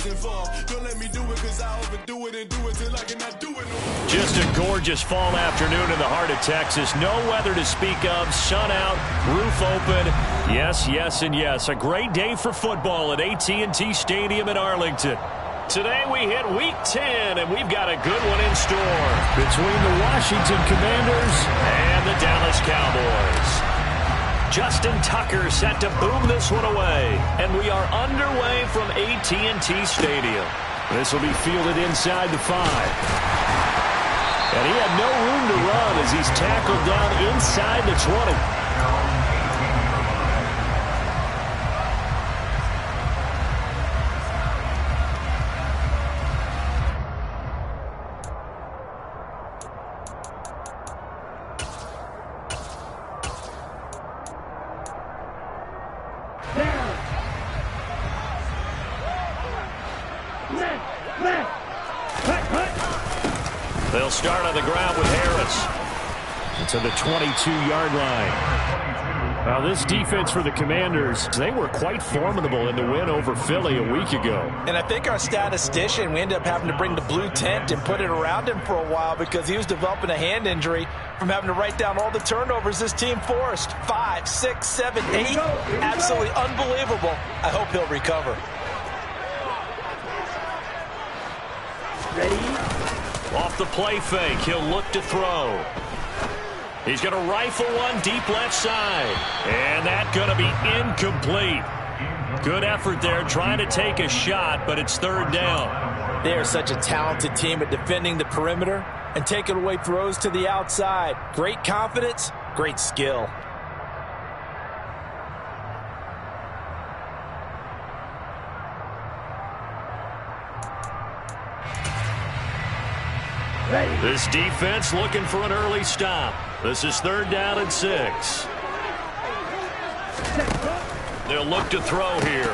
Don't let me do it because I overdo it and do it till I cannot do it no more. Just a gorgeous fall afternoon in the heart of Texas. No weather to speak of. Sun out, roof open. Yes, yes, and yes. A great day for football at AT&T Stadium in Arlington. Today we hit Week 10, and we've got a good one in store between the Washington Commanders and the Dallas Cowboys. Justin Tucker set to boom this one away, and we are underway from AT&T Stadium. This will be fielded inside the 5. And he had no room to run as he's tackled down inside the 20. They'll start on the ground with Harris. To the 22-yard line. Now, this defense for the Commanders, they were quite formidable in the win over Philly a week ago. And I think our statistician, we ended up having to bring the blue tent and put it around him for a while because he was developing a hand injury from having to write down all the turnovers this team forced. 5, 6, 7, 8. Absolutely unbelievable. I hope he'll recover. Ready? Off the play fake, he'll look to throw. He's going to rifle one deep left side. And that's going to be incomplete. Good effort there trying to take a shot, but it's third down. They are such a talented team at defending the perimeter and taking away throws to the outside. Great confidence, great skill. This defense looking for an early stop. This is third down and 6. They'll look to throw here.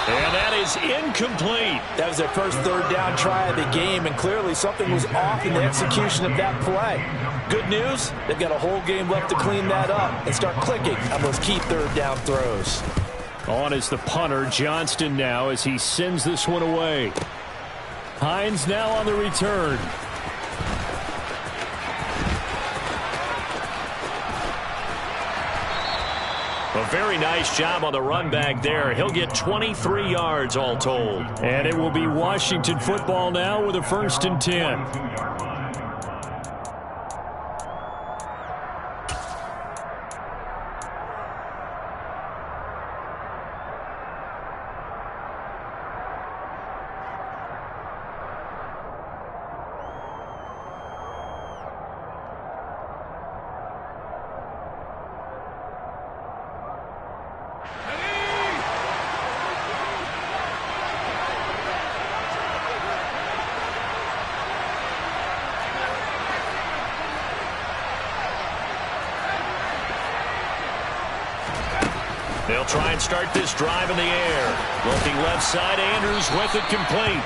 And that is incomplete. That was their first third down try of the game, and clearly something was off in the execution of that play. Good news, they've got a whole game left to clean that up and start clicking on those key third down throws. On is the punter, Johnston now, as he sends this one away. Hines now on the return. A very nice job on the run back there. He'll get 23 yards all told. And it will be Washington football now with a 1st and 10. They'll try and start this drive in the air. Looking left side, Andrews with it complete.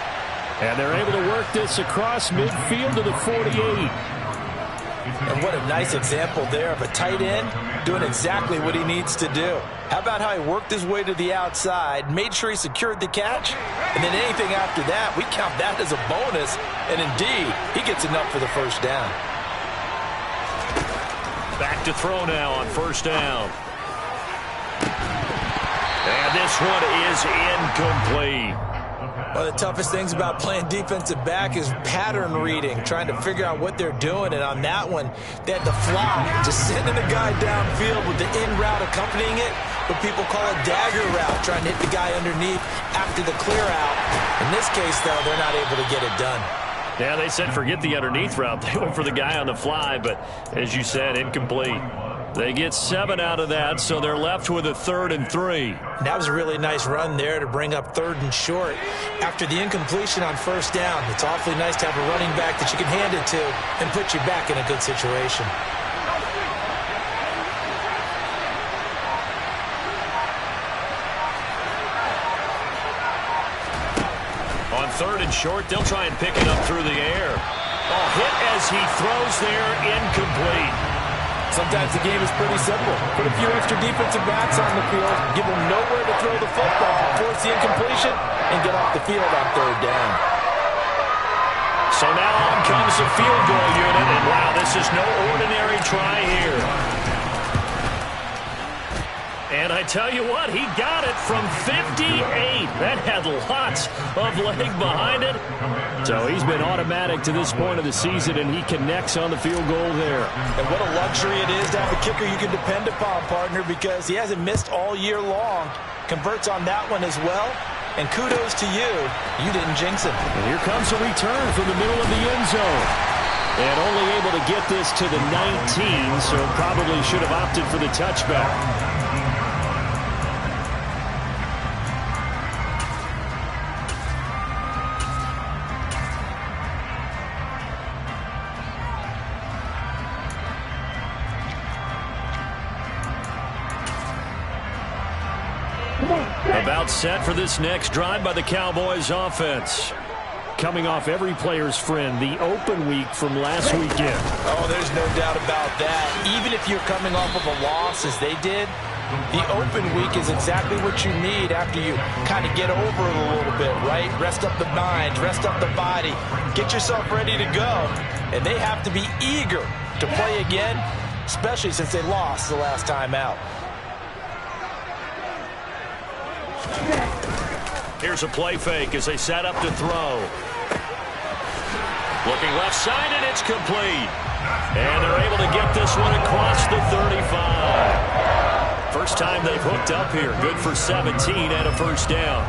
And they're able to work this across midfield to the 48. And what a nice example there of a tight end doing exactly what he needs to do. How about how he worked his way to the outside, made sure he secured the catch, and then anything after that, we count that as a bonus. And indeed, he gets enough for the first down. Back to throw now on first down. And this one is incomplete. One of the toughest things about playing defensive back is pattern reading, trying to figure out what they're doing. And on that one, they had the fly, just sending the guy downfield with the in route accompanying it, what people call a dagger route, trying to hit the guy underneath after the clear out. In this case, though, they're not able to get it done. Yeah, they said forget the underneath route. They went for the guy on the fly, but as you said, incomplete. They get 7 out of that, so they're left with a 3rd and 3. That was a really nice run there to bring up 3rd and short. After the incompletion on first down, it's awfully nice to have a running back that you can hand it to and put you back in a good situation. On 3rd and short, they'll try and pick it up through the air. Oh, hit as he throws there, incomplete. Sometimes the game is pretty simple. Put a few extra defensive backs on the field, give them nowhere to throw the football, force the incompletion, and get off the field on third down. So now on comes the field goal unit, and wow, this is no ordinary try here. And I tell you what, he got it from 58. That had lots of leg behind it. So he's been automatic to this point of the season, and he connects on the field goal there. And what a luxury it is to have a kicker you can depend upon, partner, because he hasn't missed all year long. Converts on that one as well. And kudos to you. You didn't jinx him. And here comes a return from the middle of the end zone. And only able to get this to the 19, so probably should have opted for the touchback. About set for this next drive by the Cowboys offense. Coming off every player's friend, the open week from last weekend. Oh, there's no doubt about that. Even if you're coming off of a loss as they did, the open week is exactly what you need after you kind of get over it a little bit, right? Rest up the mind, rest up the body, get yourself ready to go. And they have to be eager to play again, especially since they lost the last time out. Here's a play fake as they set up to throw. Looking left side, and it's complete. And they're able to get this one across the 35. First time they've hooked up here. Good for 17 and a first down.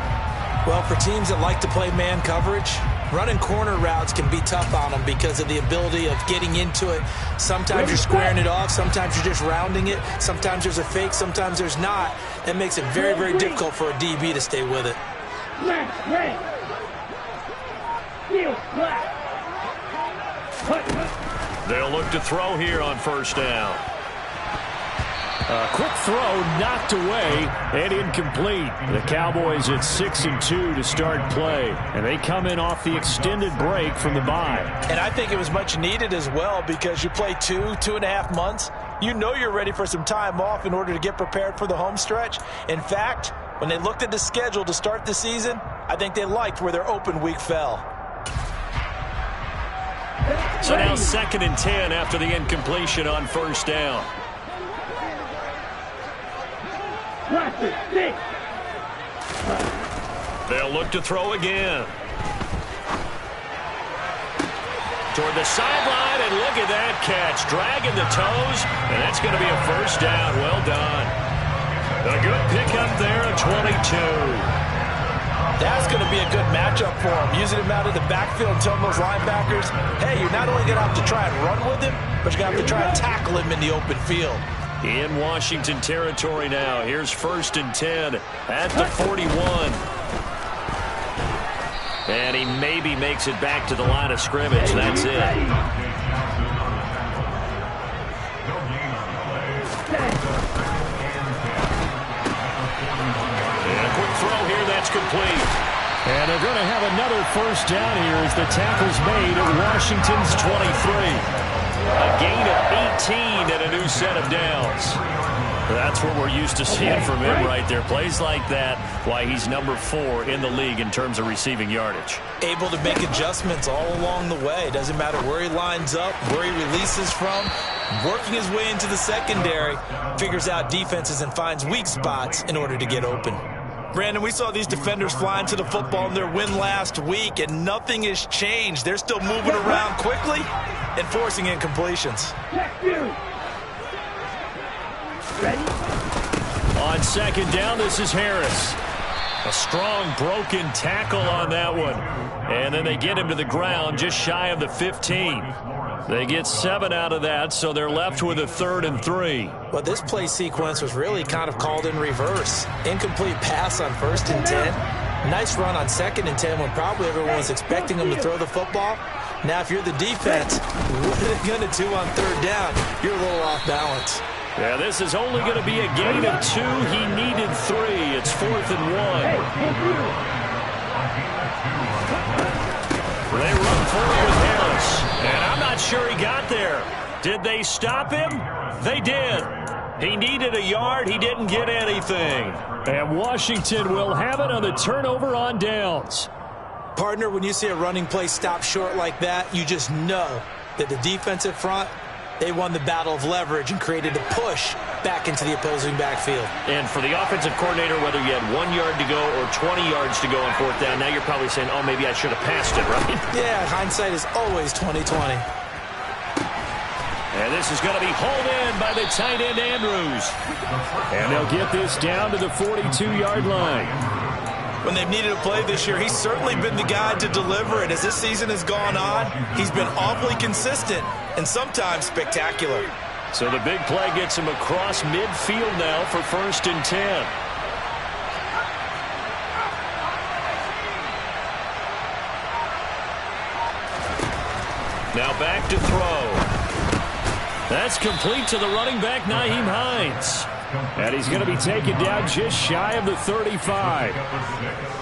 Well, for teams that like to play man coverage, running corner routes can be tough on them because of the ability of getting into it. Sometimes you're squaring it off. Sometimes you're just rounding it. Sometimes there's a fake. Sometimes there's not. That makes it very, very difficult for a DB to stay with it. They'll look to throw here on first down. A quick throw knocked away and incomplete. The Cowboys at 6-2 to start play. And they come in off the extended break from the bye. And I think it was much needed as well because you play 2.5 months. You know you're ready for some time off in order to get prepared for the home stretch. In fact, when they looked at the schedule to start the season, I think they liked where their open week fell. So now 2nd and 10 after the incompletion on first down. They'll look to throw again. Toward the sideline, and look at that catch. Dragging the toes, and that's going to be a first down. Well done. A good pickup there at 22. That's going to be a good matchup for him. Using him out of the backfield, telling those linebackers, hey, you're not only going to have to try and run with him, but you're going to have to try and tackle him in the open field. In Washington territory now. Here's 1st and 10 at the 41. And he maybe makes it back to the line of scrimmage. That's it. And a quick throw here. That's complete. And they're going to have another first down here as the tackle's made at Washington's 23. A gain of 18 and a new set of downs. That's what we're used to seeing from him right there. Plays like that, why he's number 4 in the league in terms of receiving yardage. Able to make adjustments all along the way. Doesn't matter where he lines up, where he releases from. Working his way into the secondary, figures out defenses and finds weak spots in order to get open. Brandon, we saw these defenders flying to the football in their win last week, and nothing has changed. They're still moving around quickly and forcing incompletions. On 2nd down, this is Harris. A strong broken tackle on that one. And then they get him to the ground just shy of the 15. They get 7 out of that, so they're left with a 3rd and 3. Well, this play sequence was really kind of called in reverse. Incomplete pass on 1st and 10. Nice run on 2nd and 10 when probably everyone was expecting him to throw the football. Now, if you're the defense, what are they going to do on 3rd down? You're a little off balance. Yeah, this is only going to be a gain of 2. He needed 3. It's 4th and 1. They run forward with Harris, and I'm not sure he got there. Did they stop him? They did. He needed a yard. He didn't get anything. And Washington will have it on the turnover on downs. Partner, when you see a running play stop short like that, you just know that the defensive front, they won the battle of leverage and created a push back into the opposing backfield. And for the offensive coordinator, whether you had 1 yard to go or 20 yards to go on fourth down, now you're probably saying, oh, maybe I should have passed it, right? Yeah, hindsight is always 20/20. And this is going to be hauled in by the tight end, Andrews. And they'll get this down to the 42-yard line. When they've needed a play this year, he's certainly been the guy to deliver it. As this season has gone on, he's been awfully consistent and sometimes spectacular. So the big play gets him across midfield now for 1st and 10. Now back to throw. That's complete to the running back, Nyheim Hines. And he's going to be taken down just shy of the 35.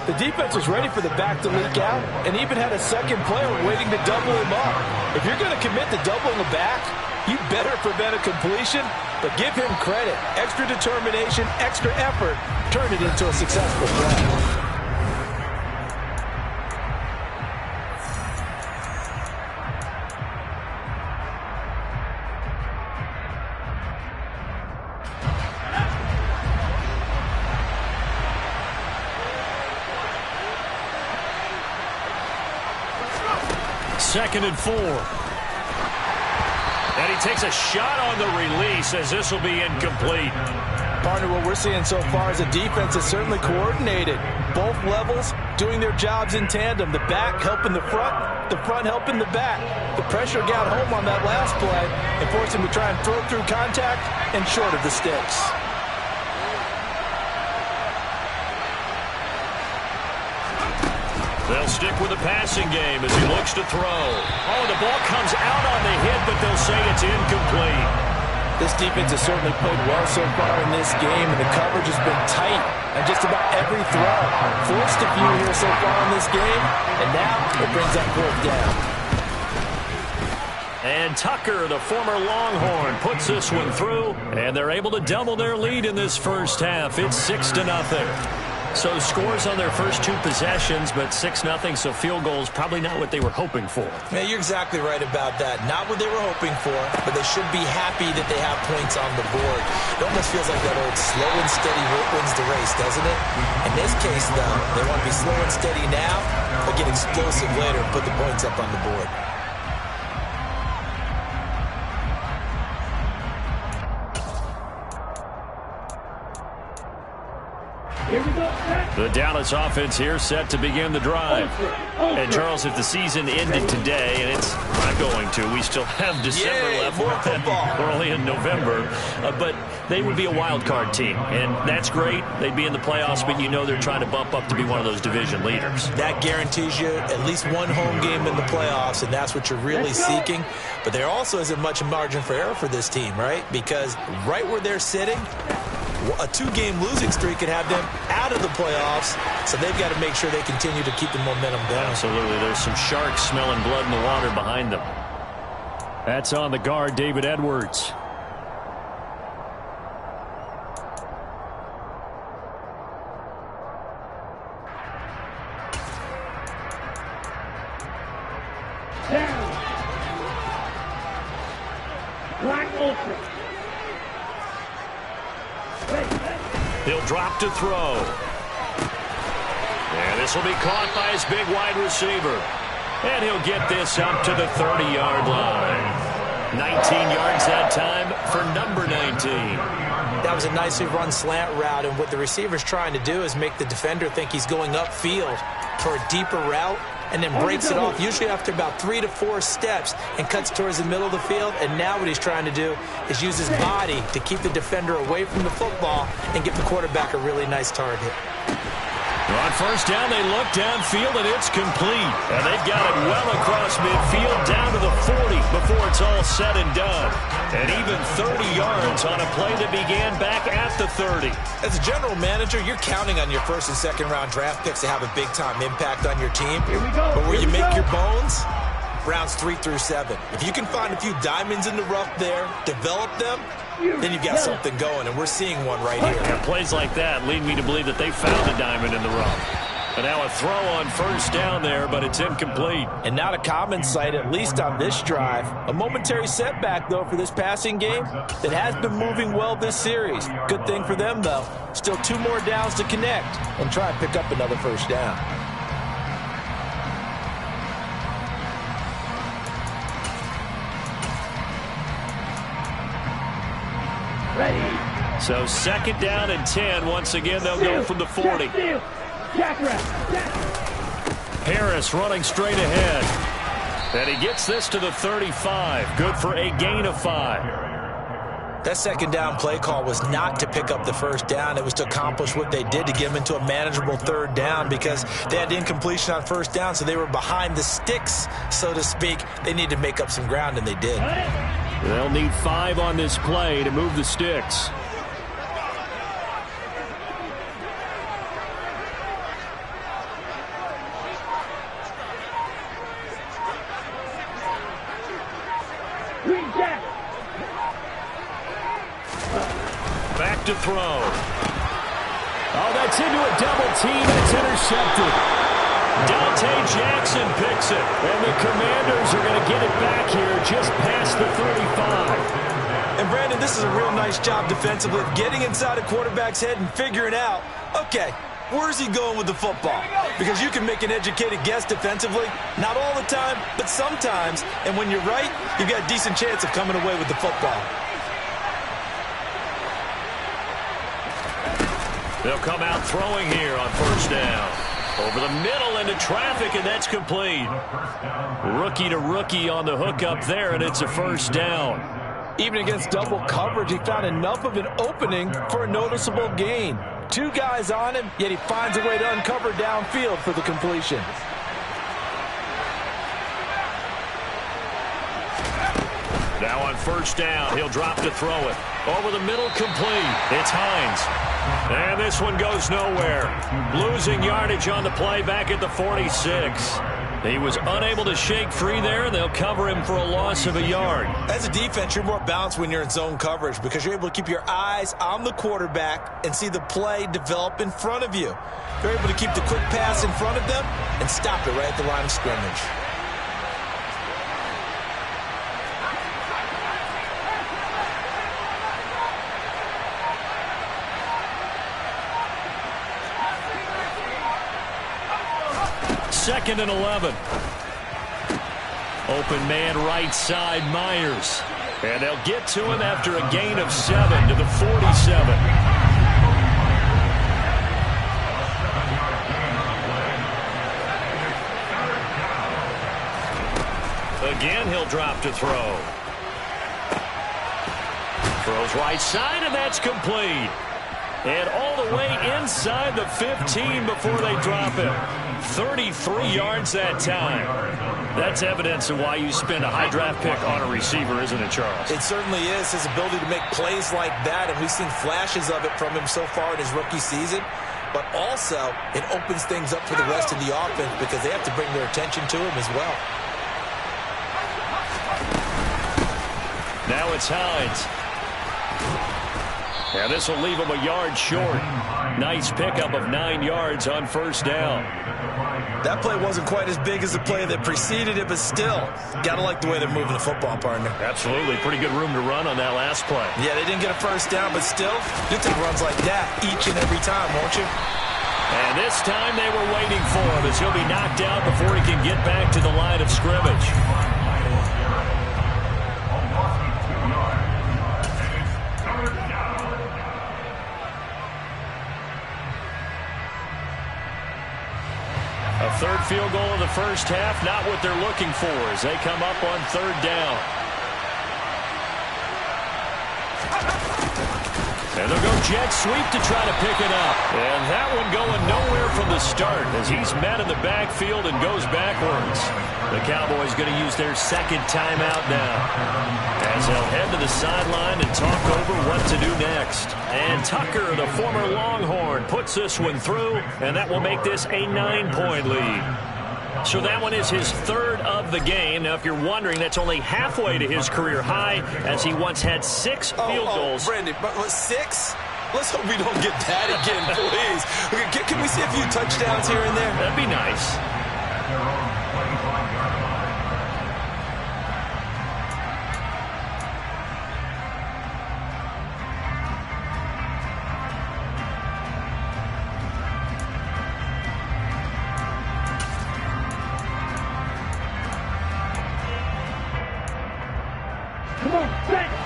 The defense was ready for the back to leak out and even had a second player waiting to double him up. If you're going to commit to doubling a back, you better prevent a completion, but give him credit. Extra determination, extra effort, turn it into a successful play. Second and 4. And he takes a shot on the release as this will be incomplete. Partner, what we're seeing so far is a defense that's certainly coordinated. Both levels doing their jobs in tandem. The back helping the front helping the back. The pressure got home on that last play and forced him to try and throw through contact and short of the sticks. They'll stick with the passing game as he looks to throw. Oh, the ball comes out on the hit, but they'll say it's incomplete. This defense has certainly played well so far in this game, and the coverage has been tight on just about every throw. Forced a few here so far in this game, and now it brings up 4th down. And Tucker, the former Longhorn, puts this one through, and they're able to double their lead in this first half. It's 6-0. So scores on their first 2 possessions, but 6-0, so field goals probably not what they were hoping for. Yeah, you're exactly right about that. Not what they were hoping for, but they should be happy that they have points on the board. It almost feels like that old slow and steady wins the race, doesn't it? In this case, though, they want to be slow and steady now, but get explosive later and put the points up on the board. The Dallas offense here set to begin the drive. And Charles, if the season ended today, and it's not going to, we still have December left. We're only in November, but they would be a wild card team, and that's great. They'd be in the playoffs, but you know they're trying to bump up to be one of those division leaders. That guarantees you at least one home game in the playoffs, and that's what you're really seeking. But there also isn't much margin for error for this team, right? Because right where they're sitting, a 2-game losing streak could have them out of the playoffs, so they've got to make sure they continue to keep the momentum going. Absolutely. There's some sharks smelling blood in the water behind them. That's on the guard, David Edwards. He'll drop to throw. And this will be caught by his big wide receiver. And he'll get this up to the 30-yard line. 19 yards that time for number 19. That was a nicely run slant route, and what the receiver's trying to do is make the defender think he's going upfield for a deeper route, and then breaks it off, usually after about 3 to 4 steps, and cuts towards the middle of the field. And now what he's trying to do is use his body to keep the defender away from the football and give the quarterback a really nice target. On first down, they look downfield, and it's complete. And they've got it well across midfield, down to the 40 before it's all said and done. And even 30 yards on a play that began back at the 30. As a general manager, you're counting on your first and second round draft picks to have a big-time impact on your team. Here we go. But where you make your bones, rounds 3 through 7. If you can find a few diamonds in the rough there, develop them, then you've got something going, and we're seeing one right here. Yeah, plays like that lead me to believe that they found a diamond in the rough. And now a throw on first down there, but it's incomplete. And not a common sight, at least on this drive. A momentary setback, though, for this passing game that has been moving well this series. Good thing for them, though. Still 2 more downs to connect and try and pick up another first down. Ready. So 2nd down and 10. Once again, they'll go from the 40. Harris running straight ahead. And he gets this to the 35. Good for a gain of 5. That 2nd down play call was not to pick up the first down. It was to accomplish what they did to get them into a manageable 3rd down because they had incompletion on first down, so they were behind the sticks, so to speak. They needed to make up some ground, and they did. They'll need 5 on this play to move the sticks. Back to throw. Oh, that's into a double team. It's intercepted. Dante Jackson picks it. And the Commanders are going to get it back here just past the 35. And, Brandon, this is a real nice job defensively of getting inside a quarterback's head and figuring out, okay, where's he going with the football? Because you can make an educated guess defensively. Not all the time, but sometimes. And when you're right, you've got a decent chance of coming away with the football. They'll come out throwing here on first down. Over the middle into traffic, and that's complete. Rookie to rookie on the hook up there, and it's a first down. Even against double coverage, he found enough of an opening for a noticeable gain. 2 guys on him, yet he finds a way to uncover downfield for the completion. Now on first down, he'll drop to throw it. Over the middle, complete. It's Hines. And this one goes nowhere. Losing yardage on the play back at the 46. He was unable to shake free there, and they'll cover him for a loss of a yard. As a defense, you're more balanced when you're in zone coverage because you're able to keep your eyes on the quarterback and see the play develop in front of you. You're able to keep the quick pass in front of them and stop it right at the line of scrimmage. Second and 11. Open man right side, Myers. And they'll get to him after a gain of 7 to the 47. Again, he'll drop to throw. Throws right side, and that's complete. And all the way inside the 15 before they drop him. 33 yards that time. That's evidence of why you spend a high draft pick on a receiver, isn't it, Charles? It certainly is. His ability to make plays like that, and we've seen flashes of it from him so far in his rookie season. But also, it opens things up for the rest of the offense because they have to bring their attention to him as well. Now it's Hines. And this will leave him a yard short. Nice pickup of 9 yards on first down. That play wasn't quite as big as the play that preceded it, but still, got to like the way they're moving the football, partner. Absolutely. Pretty good room to run on that last play. Yeah, they didn't get a first down, but still, you'll take runs like that each and every time, won't you? And this time they were waiting for him as he'll be knocked out before he can get back to the line of scrimmage. A third field goal in the first half, not what they're looking for as they come up on third down. And they'll go jet sweep to try to pick it up. And that one going nowhere from the start as he's met in the backfield and goes backwards. The Cowboys going to use their second timeout now as they'll head to the sideline and talk over what to do next. And Tucker, the former Longhorn, puts this one through, and that will make this a 9-point lead. So that one is his third of the game. Now, if you're wondering, that's only halfway to his career high, as he once had 6 field goals. Brandon, but 6? Let's hope we don't get that again, please. Can we see a few touchdowns here and there? That'd be nice.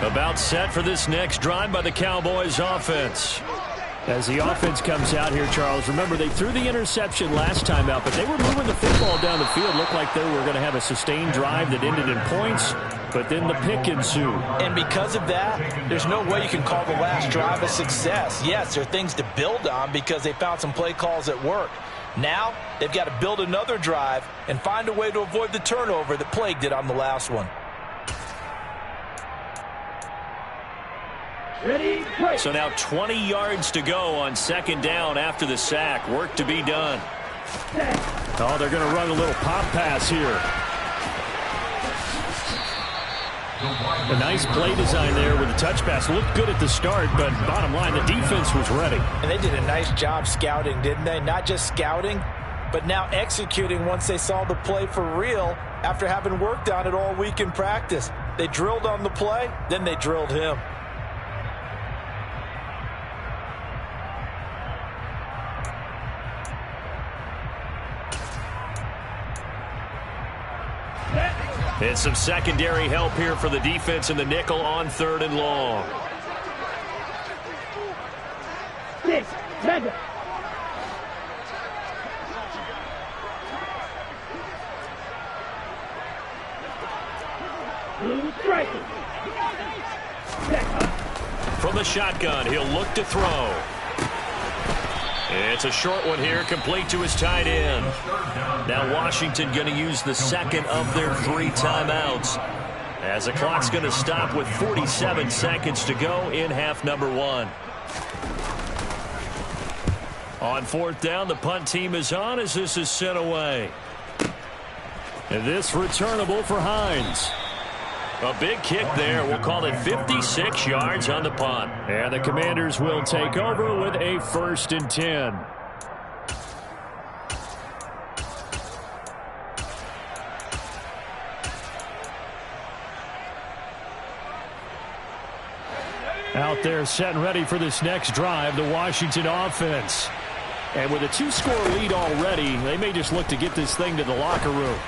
About set for this next drive by the Cowboys offense. As the offense comes out here, Charles, remember they threw the interception last time out, but they were moving the football down the field. Looked like they were going to have a sustained drive that ended in points, but then the pick ensued. And because of that, there's no way you can call the last drive a success. Yes, there are things to build on because they found some play calls that work. Now, they've got to build another drive and find a way to avoid the turnover that plagued it on the last one. So now 20 yards to go on second down after the sack. Work to be done. Oh, they're going to run a little pop pass here. A nice play design there with the touch pass. Looked good at the start, but bottom line, the defense was ready. And they did a nice job scouting, didn't they? Not just scouting, but now executing once they saw the play for real after having worked on it all week in practice. They drilled on the play, then they drilled him. And some secondary help here for the defense in the nickel on 3rd and long. 6, 7. Blue striker. From the shotgun, he'll look to throw. It's a short one here, complete to his tight end. Now Washington going to use the second of their 3 timeouts, as the clock's going to stop with 47 seconds to go in half number 1. On 4th down, the punt team is on as this is sent away. And this returnable for Hines. A big kick there. We'll call it 56 yards on the punt. And the Commanders will take over with a 1st and 10. Out there set and ready for this next drive, the Washington offense. And with a 2-score lead already, they may just look to get this thing to the locker room.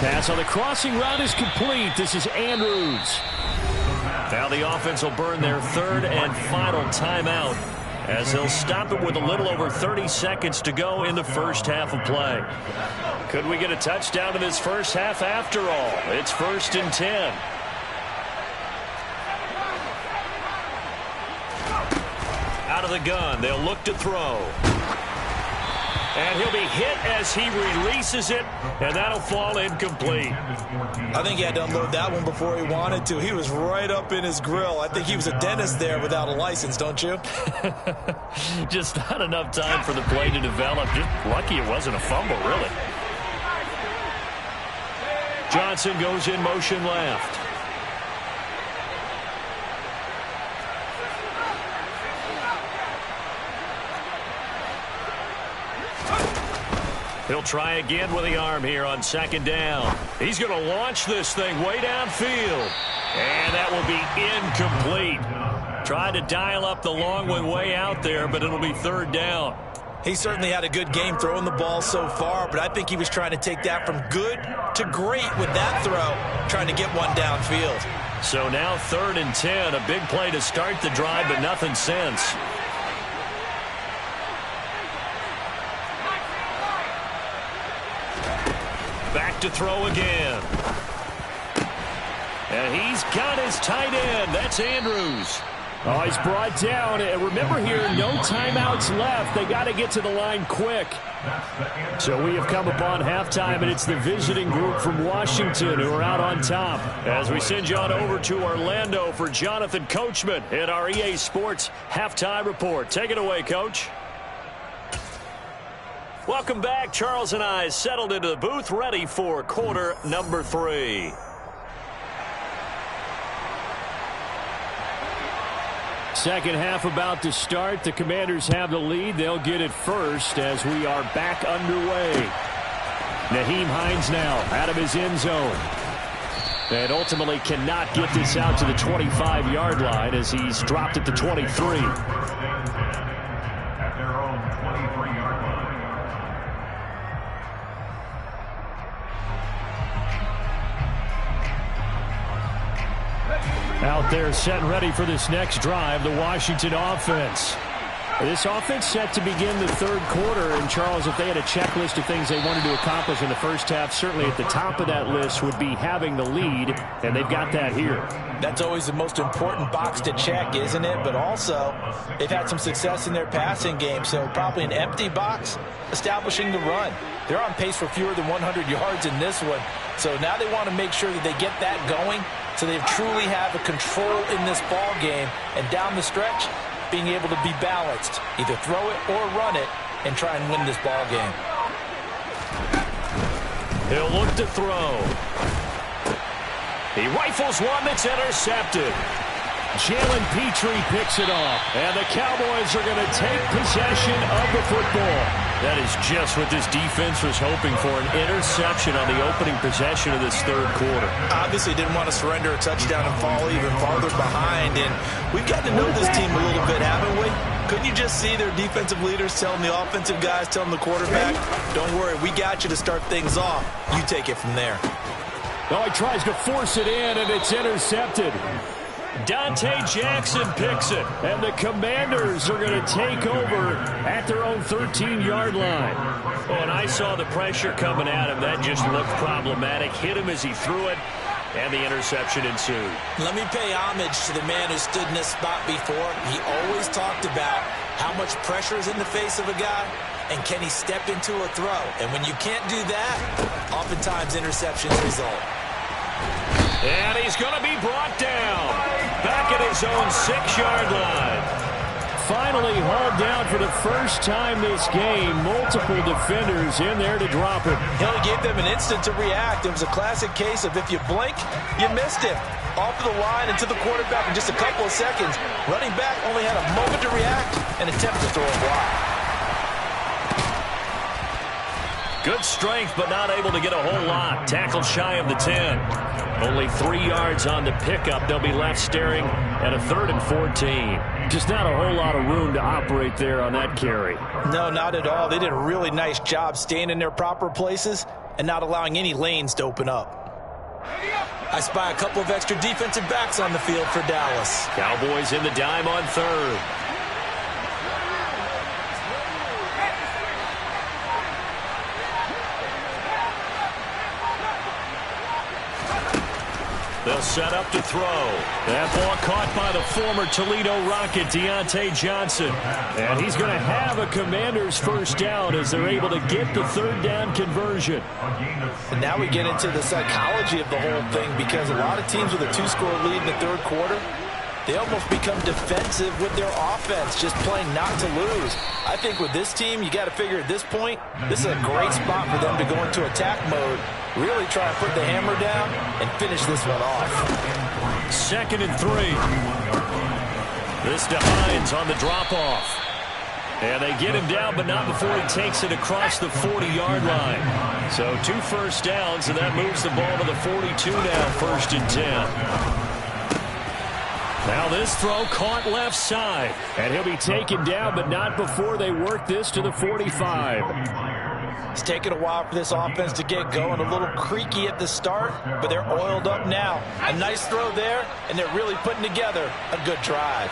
Pass on the crossing route is complete. This is Andrews. Now the offense will burn their 3rd and final timeout, as they'll stop it with a little over 30 seconds to go in the first half of play. Could we get a touchdown in this first half after all? It's 1st and 10. Out of the gun, they'll look to throw. And he'll be hit as he releases it, and that'll fall incomplete. I think he had to unload that one before he wanted to. He was right up in his grill. I think he was a dentist there without a license, don't you? Just not enough time for the play to develop. Just lucky it wasn't a fumble, really. Johnson goes in motion left. He'll try again with the arm here on 2nd down. He's going to launch this thing way downfield. And that will be incomplete. Tried to dial up the long one way out there, but it'll be 3rd down. He certainly had a good game throwing the ball so far, but I think he was trying to take that from good to great with that throw, trying to get one downfield. So now 3rd and 10, a big play to start the drive, but nothing since. Back to throw again. And he's got his tight end. That's Andrews. Oh, he's brought down. And remember here, no timeouts left. They got to get to the line quick. So we have come upon halftime, and it's the visiting group from Washington who are out on top. As we send you on over to Orlando for Jonathan Coachman in our EA Sports Halftime Report. Take it away, Coach. Welcome back. Charles and I settled into the booth, ready for quarter number 3. Second half about to start. The Commanders have the lead. They'll get it first as we are back underway. Nyheim Hines now out of his end zone. And ultimately cannot get this out to the 25-yard line as he's dropped at the 23. At their own 23-yard line. Out there set and ready for this next drive, the Washington offense. This offense set to begin the third quarter. And, Charles, if they had a checklist of things they wanted to accomplish in the first half, certainly at the top of that list would be having the lead, and they've got that here. That's always the most important box to check, isn't it? But also, they've had some success in their passing game, so probably an empty box establishing the run. They're on pace for fewer than 100 yards in this one, so now they want to make sure that they get that going so they truly have a control in this ball game, and down the stretch, being able to be balanced, either throw it or run it, and try and win this ball game. He'll look to throw. He rifles one that's intercepted. Jalen Petrie picks it off, and the Cowboys are going to take possession of the football. That is just what this defense was hoping for, an interception on the opening possession of this third quarter. Obviously didn't want to surrender a touchdown and fall even farther behind, and we've got to know this team a little bit, haven't we? Couldn't you just see their defensive leaders telling the offensive guys, telling the quarterback, don't worry, we got you to start things off. You take it from there. Oh, he tries to force it in, and it's intercepted. Dante Jackson picks it. And the Commanders are going to take over at their own 13-yard line. Oh, and I saw the pressure coming at him. That just looked problematic. Hit him as he threw it, and the interception ensued. Let me pay homage to the man who stood in this spot before. He always talked about how much pressure is in the face of a guy, and can he step into a throw. And when you can't do that, oftentimes interceptions result. And he's going to be brought down back at his own 6-yard line. Finally hauled down for the first time this game. Multiple defenders in there to drop him. He only gave them an instant to react. It was a classic case of if you blink, you missed him. Off of the line and to the quarterback in just a couple of seconds. Running back only had a moment to react and attempt to throw a block. Good strength, but not able to get a whole lot. Tackled shy of the 10. Only 3 yards on the pickup. They'll be left staring at a 3rd and 14. Just not a whole lot of room to operate there on that carry. No, not at all. They did a really nice job staying in their proper places and not allowing any lanes to open up. I spy a couple of extra defensive backs on the field for Dallas. Cowboys in the dime on 3rd. They'll set up to throw. That ball caught by the former Toledo Rocket, Deontay Johnson. And he's going to have a Commander's first down as they're able to get the 3rd down conversion. And now we get into the psychology of the whole thing, because a lot of teams with a 2-score lead in the third quarter, they almost become defensive with their offense, just playing not to lose. I think with this team, you got to figure at this point, this is a great spot for them to go into attack mode, really try and put the hammer down and finish this one off. 2nd and 3. This to Hines on the drop-off. And they get him down, but not before he takes it across the 40-yard line. So 2 first downs, and that moves the ball to the 42 now, 1st and 10. Now this throw caught left side. And he'll be taken down, but not before they work this to the 45. It's taken a while for this offense to get going. A little creaky at the start, but they're oiled up now. A nice throw there, and they're really putting together a good drive.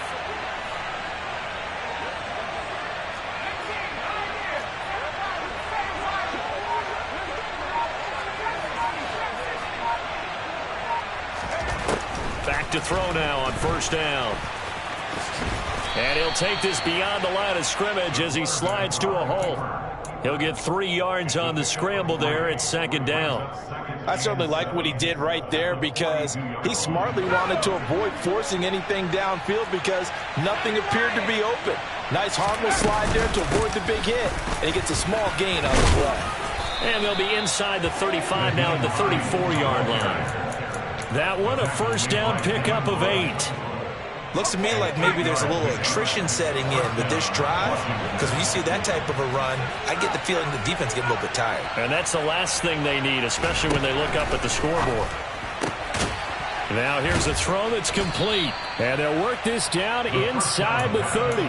Back to throw now on 1st down. And he'll take this beyond the line of scrimmage as he slides to a hole. He'll get 3 yards on the scramble there at 2nd down. I certainly like what he did right there, because he smartly wanted to avoid forcing anything downfield because nothing appeared to be open. Nice harmless slide there to avoid the big hit. And he gets a small gain on the play. And they'll be inside the 35 now at the 34-yard line. That one, a first down pickup of 8. Looks to me like maybe there's a little attrition setting in with this drive, because when you see that type of a run, I get the feeling the defense get a little bit tired. And that's the last thing they need, especially when they look up at the scoreboard. Now here's a throw that's complete. And they'll work this down inside the 30.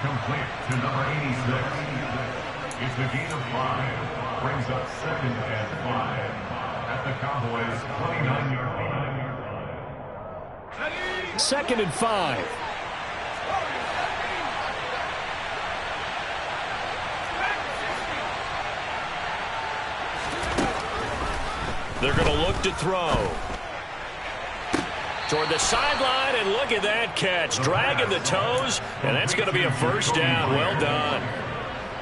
Complete to number 86. It's a gain of 5. Brings up 2nd and 5 at the Cowboys' 29-yard line. 2nd and 5. They're going to look to throw. Toward the sideline, and look at that catch. Dragging the toes, and that's going to be a first down. Well done.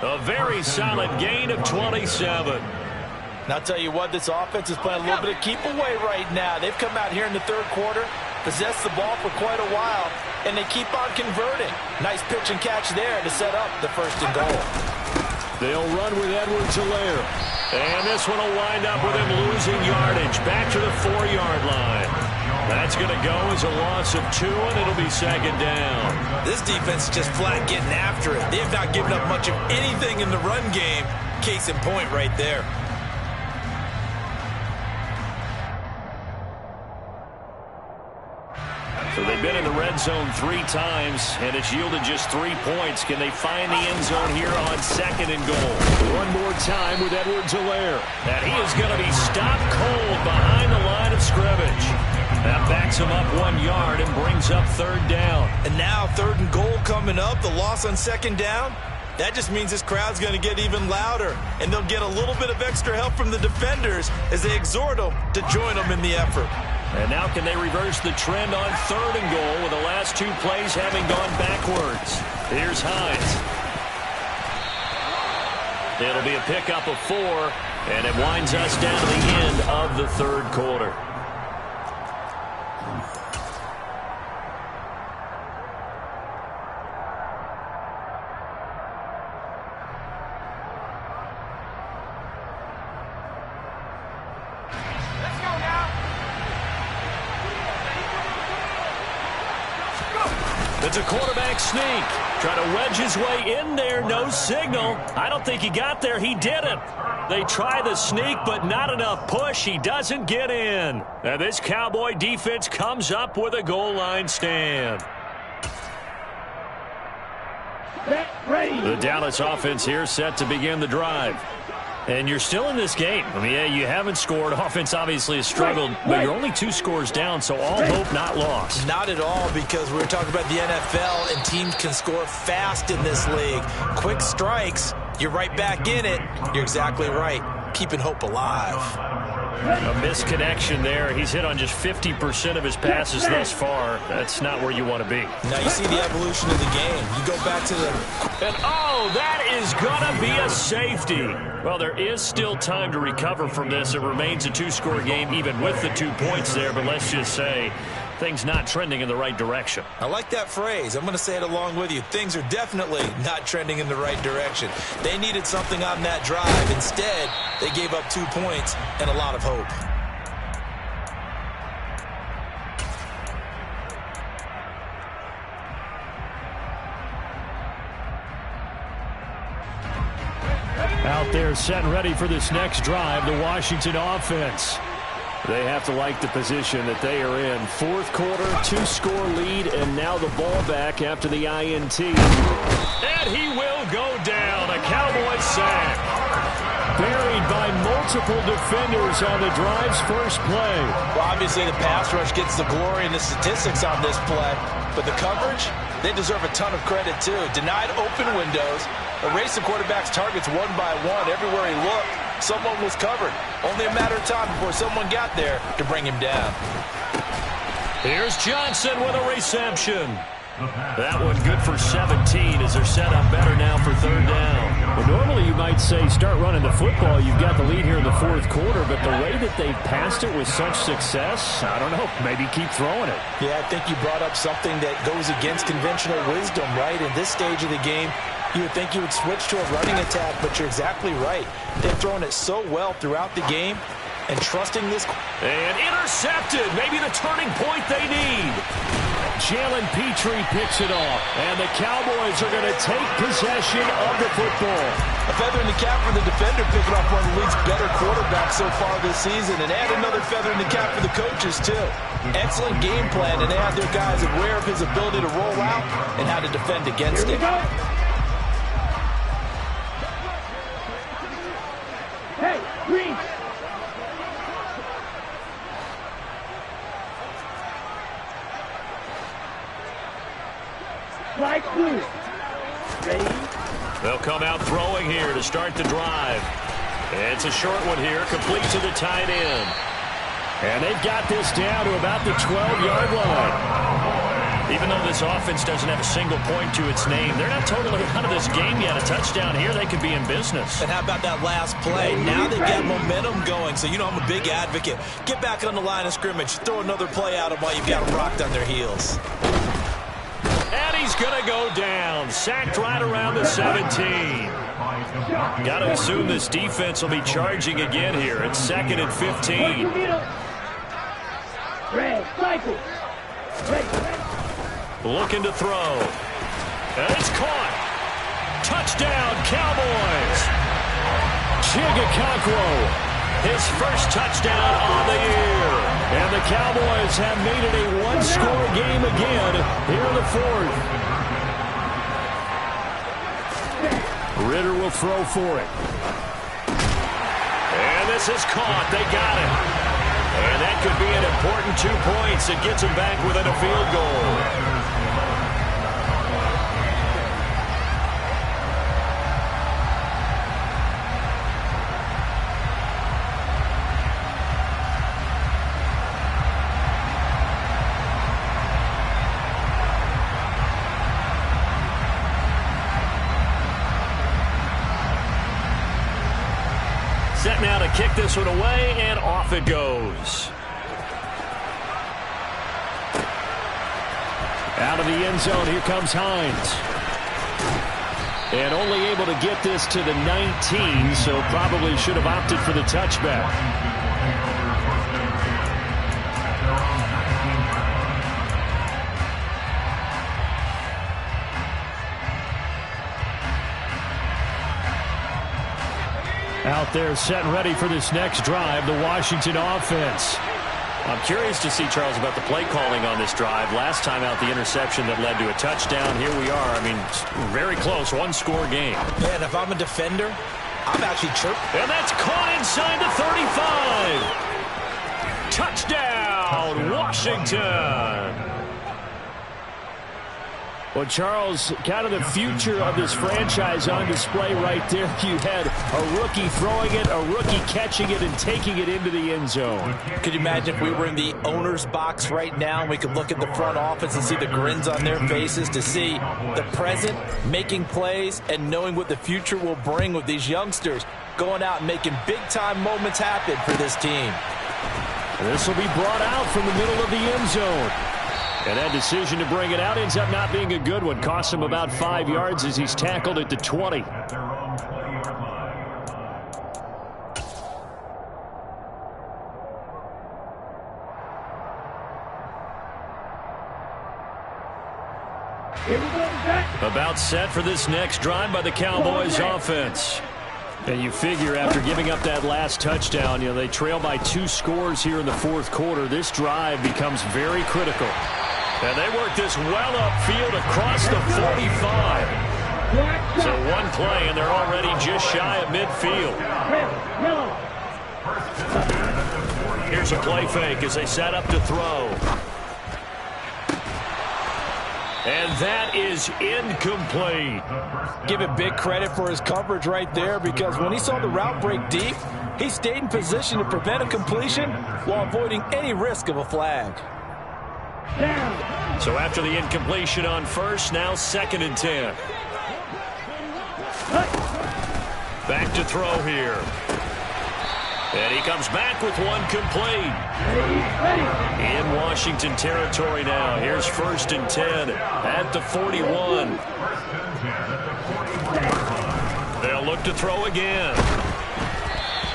A very solid gain of 27. And I'll tell you what, this offense is playing a little bit of keep away right now. They've come out here in the third quarter, possessed the ball for quite a while, and they keep on converting. Nice pitch and catch there to set up the 1st and goal. They'll run with Edwards-Helaire. And this one will wind up with him losing yardage. Back to the 4-yard line. That's going to go as a loss of 2, and it'll be 2nd down. This defense is just flat getting after it. They have not given up much of anything in the run game. Case in point right there. So they've been in the red zone 3 times, and it's yielded just 3 points. Can they find the end zone here on 2nd and goal? One more time with Edwards-Helaire. And he is going to be stopped cold behind the line of scrimmage. That backs him up 1 yard and brings up 3rd down. And now 3rd and goal coming up. The loss on 2nd down. That just means this crowd's going to get even louder. And they'll get a little bit of extra help from the defenders as they exhort them to join them in the effort. And now can they reverse the trend on 3rd and goal with the last 2 plays having gone backwards? Here's Hines. It'll be a pickup of 4, and it winds us down to the end of the 3rd quarter. It's a quarterback sneak. Trying to wedge his way in there. No signal. I don't think he got there. He didn't. They try the sneak, but not enough push. He doesn't get in. And this Cowboy defense comes up with a goal line stand. The Dallas offense here set to begin the drive. And you're still in this game. I mean, yeah, you haven't scored. Offense obviously has struggled, but you're only 2 scores down, so all hope not lost. Not at all, because we're talking about the NFL, and teams can score fast in this league. Quick strikes, you're right back in it. You're exactly right. Keeping hope alive. A misconnection there. He's hit on just 50% of his passes thus far. That's not where you want to be. Now you see the evolution of the game. You go back to the... And oh, that is going to be a safety. Well, there is still time to recover from this. It remains a 2-score game even with the 2 points there, but let's just say things not trending in the right direction. I like that phrase. I'm going to say it along with you. Things are definitely not trending in the right direction. They needed something on that drive. Instead, they gave up 2 points and a lot of hope. Out there set and ready for this next drive, the Washington offense. They have to like the position that they are in. 4th quarter, 2-score lead, and now the ball back after the INT. And he will go down. A Cowboy sack. Buried by multiple defenders on the drive's first play. Well, obviously the pass rush gets the glory and the statistics on this play, but the coverage, they deserve a ton of credit too. Denied open windows, erased the quarterback's targets one by one. Everywhere he looked, someone was covered. Only a matter of time before someone got there to bring him down. Here's Johnson with a reception. That one good for 17 as they're set up better now for 3rd down. Well, normally you might say start running the football. You've got the lead here in the 4th quarter, but the way that they've passed it with such success, I don't know, maybe keep throwing it. Yeah, I think you brought up something that goes against conventional wisdom, right? In this stage of the game, you would think you would switch to a running attack, but you're exactly right. They've thrown it so well throughout the game, and trusting this. And intercepted, maybe the turning point they need. Jalen Petrie picks it off, and the Cowboys are going to take possession of the football. A feather in the cap for the defender, picking off one of the league's better quarterbacks so far this season, and add another feather in the cap for the coaches, too. Excellent game plan, and they have their guys aware of his ability to roll out and how to defend against it. Hey, Green! Like blue. Ready? They'll come out throwing here to start the drive. It's a short one here, complete to the tight end. And they've got this down to about the 12-yard line. Even though this offense doesn't have a single point to its name, they're not totally out of this game yet. A touchdown here, they could be in business. And how about that last play? Now they've got momentum going, so you know I'm a big advocate. Get back on the line of scrimmage. Throw another play at them while you've got them rocked on their heels. And he's going to go down. Sacked right around the 17. Got to assume this defense will be charging again here. It's 2nd and 15. Red, cycle. Looking to throw. And it's caught. Touchdown, Cowboys. Chigakonkwo, his first touchdown on the year. And the Cowboys have made it a one-score game again here in the fourth. Ritter will throw for it. And this is caught. They got it. And that could be an important 2 points. It gets them back within a field goal. Set now to kick this one away, and off it goes. Out of the end zone, here comes Hines. And only able to get this to the 19, so probably should have opted for the touchback. Out there set and ready for this next drive, the Washington offense. I'm curious to see, Charles, about the play calling on this drive. Last time out, the interception that led to a touchdown. Here we are. I mean, very close, one-score game. Yeah, and if I'm a defender, I'm actually chirping. And that's caught inside the 35. Touchdown, Washington. Well, Charles, kind of the future of this franchise on display right there. You had a rookie throwing it, a rookie catching it, and taking it into the end zone. Could you imagine if we were in the owner's box right now and we could look at the front office and see the grins on their faces, to see the present making plays and knowing what the future will bring with these youngsters going out and making big-time moments happen for this team. This will be brought out from the middle of the end zone. And that decision to bring it out ends up not being a good one. Costs him about 5 yards as he's tackled at the 20. About set for this next drive by the Cowboys offense. And you figure after giving up that last touchdown, you know, they trail by 2 scores here in the fourth quarter. This drive becomes very critical. And they work this well upfield across the 45. So one play, and they're already just shy of midfield. Here's a play fake as they set up to throw. And that is incomplete. Give it big credit for his coverage right there, because when he saw the route break deep, he stayed in position to prevent a completion while avoiding any risk of a flag. So after the incompletion on first, now 2nd and 10. Back to throw here. And he comes back with one complete. In Washington territory now. Here's 1st and 10 at the 41. They'll look to throw again.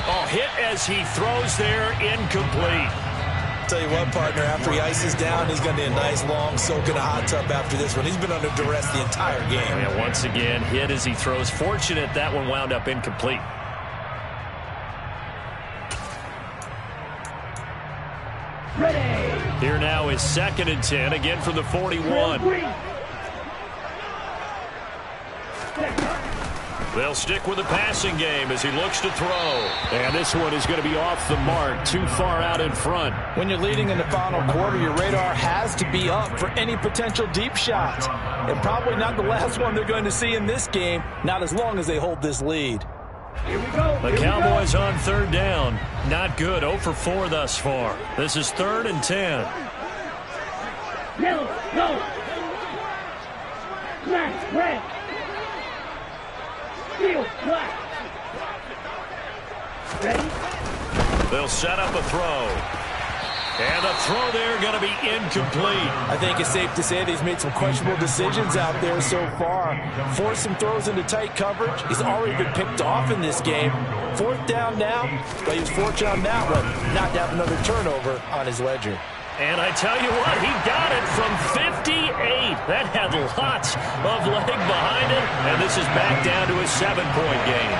Oh, hit as he throws there, incomplete. Tell you what, partner, after he ices down, he's going to need a nice long soak in a hot tub after this one. He's been under duress the entire game. Yeah, once again, hit as he throws. Fortunate that one wound up incomplete. Ready. Here now is 2nd and 10, again from the 41. They'll stick with the passing game as he looks to throw. And this one is going to be off the mark, too far out in front. When you're leading in the final quarter, your radar has to be up for any potential deep shots. And probably not the last one they're going to see in this game, not as long as they hold this lead. Here we go. The Cowboys on 3rd down. Not good. 0 for 4 thus far. This is 3rd and 10. Yellow, no. Smash, red. Field, black. Ready? They'll set up a throw. And the throw there going to be incomplete. I think it's safe to say that he's made some questionable decisions out there so far. Forced some throws into tight coverage. He's already been picked off in this game. 4th down now, but he was fortunate on that one not to have another turnover on his ledger. And I tell you what, he got it from 58. That had lots of leg behind it. And this is back down to a 7-point game.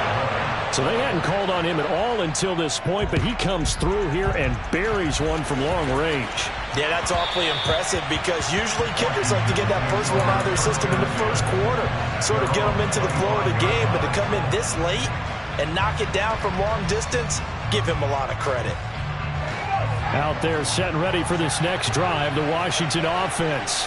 So they hadn't called on him at all until this point, but he comes through here and buries one from long range. Yeah, that's awfully impressive because usually kickers like to get that first one out of their system in the first quarter, sort of get them into the flow of the game, but to come in this late and knock it down from long distance, give him a lot of credit. Out there set and ready for this next drive, the Washington offense.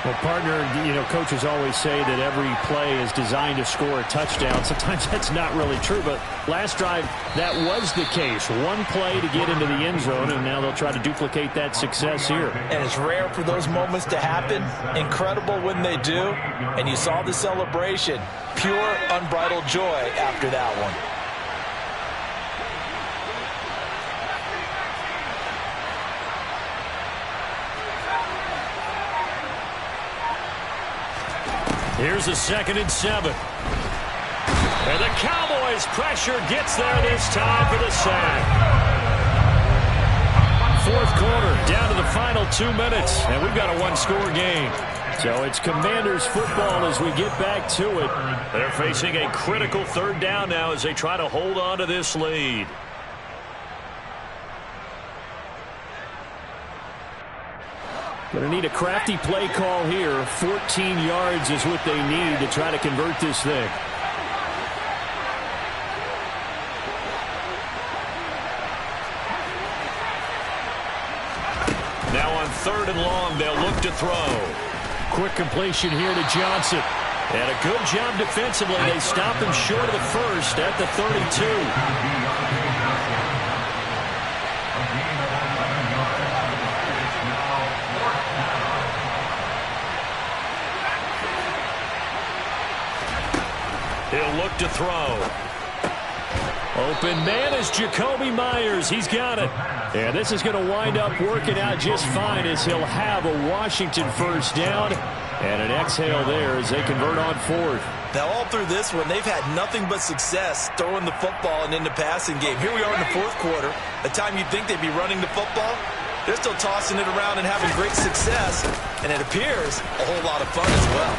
Well, partner, coaches always say that every play is designed to score a touchdown. Sometimes that's not really true, but last drive, that was the case. One play to get into the end zone, and now they'll try to duplicate that success here. And it's rare for those moments to happen. Incredible when they do. And you saw the celebration. Pure, unbridled joy after that one. Here's a 2nd and 7. And the Cowboys' pressure gets there this time for the sack. 4th quarter, down to the final 2 minutes, and we've got a one-score game. So it's Commanders football as we get back to it. They're facing a critical 3rd down now as they try to hold on to this lead. Going to need a crafty play call here. 14 yards is what they need to try to convert this thing. Now on 3rd and long, they'll look to throw. Quick completion here to Johnson. And a good job defensively. They stop him short of the first at the 32. He'll look to throw. Open man is Jacoby Myers. He's got it. And this is going to wind up working out just fine as he'll have a Washington 1st down. And an exhale there as they convert on 4th. Now, all through this one, they've had nothing but success throwing the football and in the passing game. Here we are in the 4th quarter. The time you'd think they'd be running the football, they're still tossing it around and having great success. And it appears a whole lot of fun as well.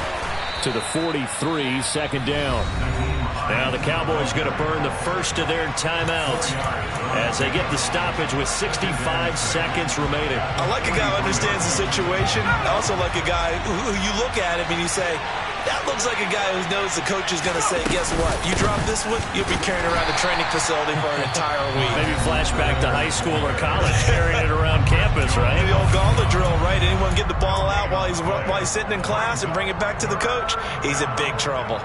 To the 43, 2nd down. Now the Cowboys going to burn the first of their timeouts as they get the stoppage with 65 seconds remaining. I like a guy who understands the situation. I also like a guy who you look at him and you say, that looks like a guy who knows the coach is going to say, guess what? You drop this one, you'll be carrying around the training facility for an entire week. Maybe flashback to high school or college, carrying it around campus, right? The old gauntlet drill, right? Anyone get the ball out while he's sitting in class and bring it back to the coach? He's in big trouble.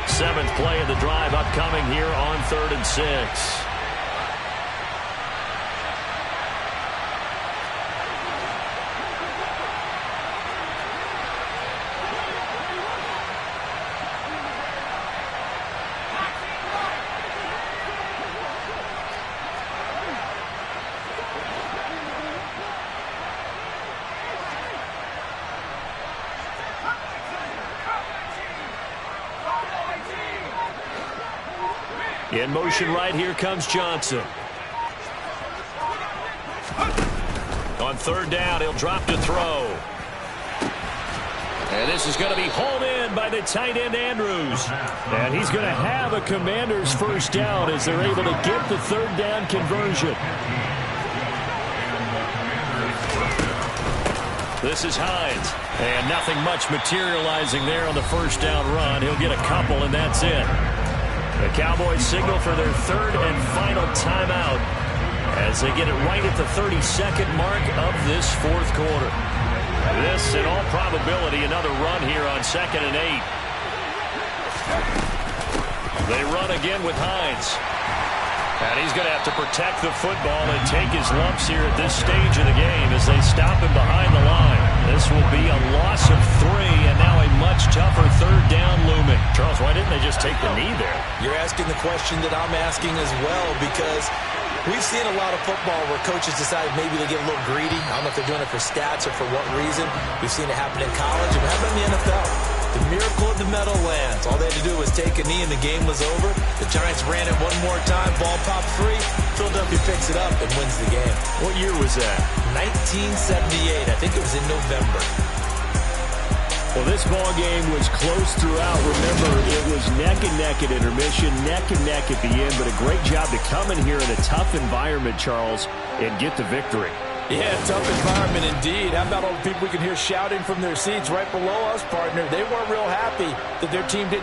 Seventh play of the drive upcoming here on 3rd and 6. In motion right, here comes Johnson. On third down, he'll drop to throw. And this is going to be hauled in by the tight end, Andrews. And he's going to have a Commander's first down as they're able to get the third down conversion. This is Hines. And nothing much materializing there on the first down run. He'll get a couple, and that's it. The Cowboys signal for their third and final timeout as they get it right at the 32nd mark of this fourth quarter. This, in all probability, another run here on 2nd and 8. They run again with Hines. And he's going to have to protect the football and take his lumps here at this stage of the game as they stop him behind the line. This will be a loss of 3 and now a much tougher third down looming. Charles, why didn't they just take the knee there? You're asking the question that I'm asking as well, because we've seen a lot of football where coaches decide maybe they get a little greedy. I don't know if they're doing it for stats or for what reason. We've seen it happen in college, and how about in the NFL? The miracle of the Meadowlands. All they had to do was take a knee and the game was over. The Giants ran it one more time. Ball popped free. Philadelphia picks it up and wins the game. What year was that? 1978. I think it was in November. Well, this ball game was close throughout. Remember, it was neck and neck at intermission, neck and neck at the end, but a great job to come in here in a tough environment, Charles, and get the victory. Yeah, tough environment indeed. How about all the people we can hear shouting from their seats right below us, partner? They weren't real happy that their team didn't